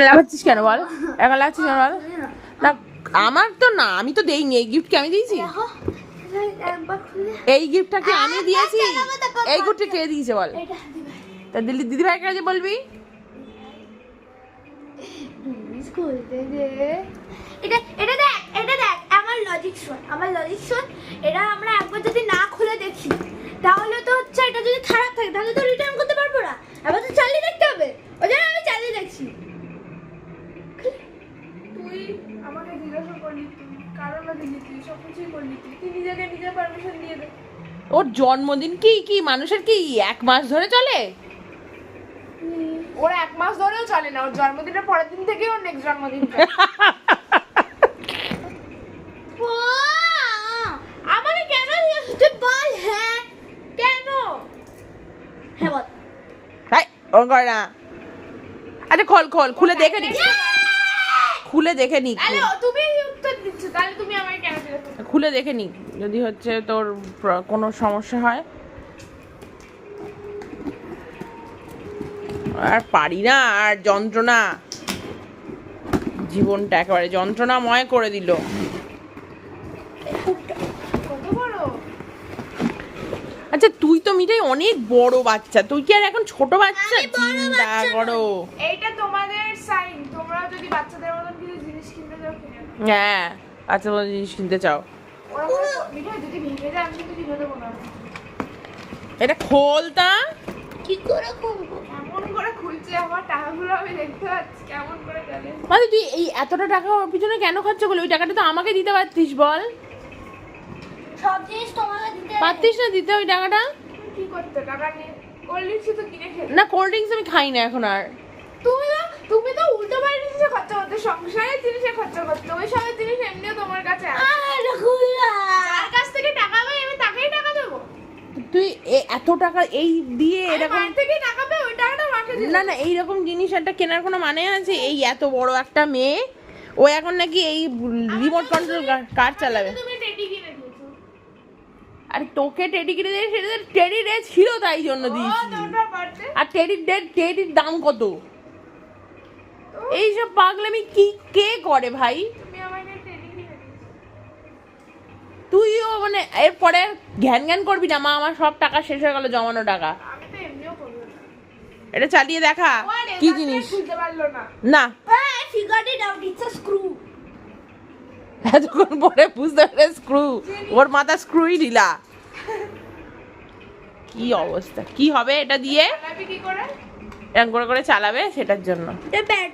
লাগাচ্ছিস কেন বল? এখন লাগছিস কেন বল? না আমার তো না, আমি তো দেইনি। এই গিফট কি আমি দিয়েছি? এই গিফটটা কি আমি দিয়েছি? এই গিফটটা কে দিয়েছে বল? তা দিদি ভাইয়ের কাছে বলবি। এটা দেখ আমার লজিক শোন। এটা আমরা একবার যদি না খুলে দেখি তাহলে তো হচ্ছে এটা যদি খারাপ থাকে তাহলে তো রিটার্ন করতে পারবো না। এবার তো চালিয়ে দেখতে হবে, ওই জন্য আমি চালিয়ে দেখছি। তুই আমাকে জিজ্ঞাসা করলি, তুই কারণ দিলি, তুই সব কিছুই করলি, তুই নিজেকে নিজের পারমিশন দিয়ে দে। ওর জন্মদিন কি মানুষের কি 1 মাস ধরে চলে? ওর 1 মাস ধরেও চলে না, ওর জন্মদিনের পরের দিন থেকে ওর নেক্সট জন্মদিন। আমাকে কেন দিয়েছিস বল? হ্যাঁ কেন? হ্যাঁ বল। হাই ও করে না। আরে খোল খুলে দেখে নি, খুলে দেখে নি, আরে তুমি উত্তর দিচ্ছ, তাহলে তুমি আমাকে কেন দিলে? খুলে দেখে নি যদি হচ্ছে তোর কোনো সমস্যা হয়। আর পারি না, আর যন্ত্রণা, জীবনটা একেবারে যন্ত্রণাময় করে দিল। কত বড়? আচ্ছা তুই তো মিঠাই অনেক বড় বাচ্চা, তুই কি আর এখন ছোট বাচ্চা? চিন্তা করো। এইটা তোমাদের সাইন, তোমরা যদি বাচ্চাদের মতন কিছু জিনিস কিনতে যাও কিনে নাও। হ্যাঁ আচ্ছা বড় জিনিস কিনতে চাও। ওরা বলে, মিঠাই যদি ভেঙে যায় আমি কিন্তু কিনে দেবো না। এটা খোলতা। কি করে করবো? কেমন করে খুলছে আমার টাকাগুলো, আমি দেখতে পাচ্ছি কেমন করে গেলে। মানে তুই এই এতটা টাকা ওর পিছনে কেন খরচা করলি? ওই টাকাটা তো আমাকে দিতে পারতিস বল। সব জিনিস তোমাকে দিতে পারতিস না দিতে ওই টাকাটা? কি করতে টাকা নিয়ে? কোল্ড ড্রিঙ্কস তো কিনে খেলে। না কোল্ড ড্রিঙ্কস আমি খাই না এখন আর। তুমি তো উল্টো পাল্টা জিনিসে খরচা করতে, সংসারের জিনিসে খরচা করতে। ওই সব জিনিস এমনিও তোমার কাছে আছে। যার কাছ থেকে টাকা পাই আমি তাকেই টাকা দেবো। তুই এত টাকা এই দিয়ে আমি এরকম, মায়ের থেকে টাকা পাই, ওই টাকাটা মাকে দিই। না এইরকম জিনিস একটা কেনার কোনো মানে আছে? এই এত বড় একটা মেয়ে, ও এখন নাকি এই রিমোট কন্ট্রোল কার চালাবে? তুমি টেডি কিনে দিয়েছো। আরে তোকে টেডি কিনে দিয়ে, সেটা টেডি রে ছিল তাই জন্য ও দিয়েছি। তোমরা বাড়তে আর টেডির দাম কত? এইসব পাগলামি কি কে করে ভাই? তুমি আমাকে টেডি কিনে দিয়েছো। তুইও মানে এরপরে ঘ্যান করবি না, মা আমার সব টাকা শেষ হয়ে গেল, জমানো টাকা। আমি তো এমনিও করবো না। এটা চালিয়ে দেখা ও আর কি এবার জিনিস। খুলতে পারলো না। না I figured it out, it's a screw. এতক্ষণ পরে বুঝতে পারে স্ক্রু, ওর মাথা স্ক্রুই ঢিলা। কি অবস্থা, কি হবে এটা দিয়ে? চালাবি কি করে? এরকম করে চালাবে সেটার জন্য। The battery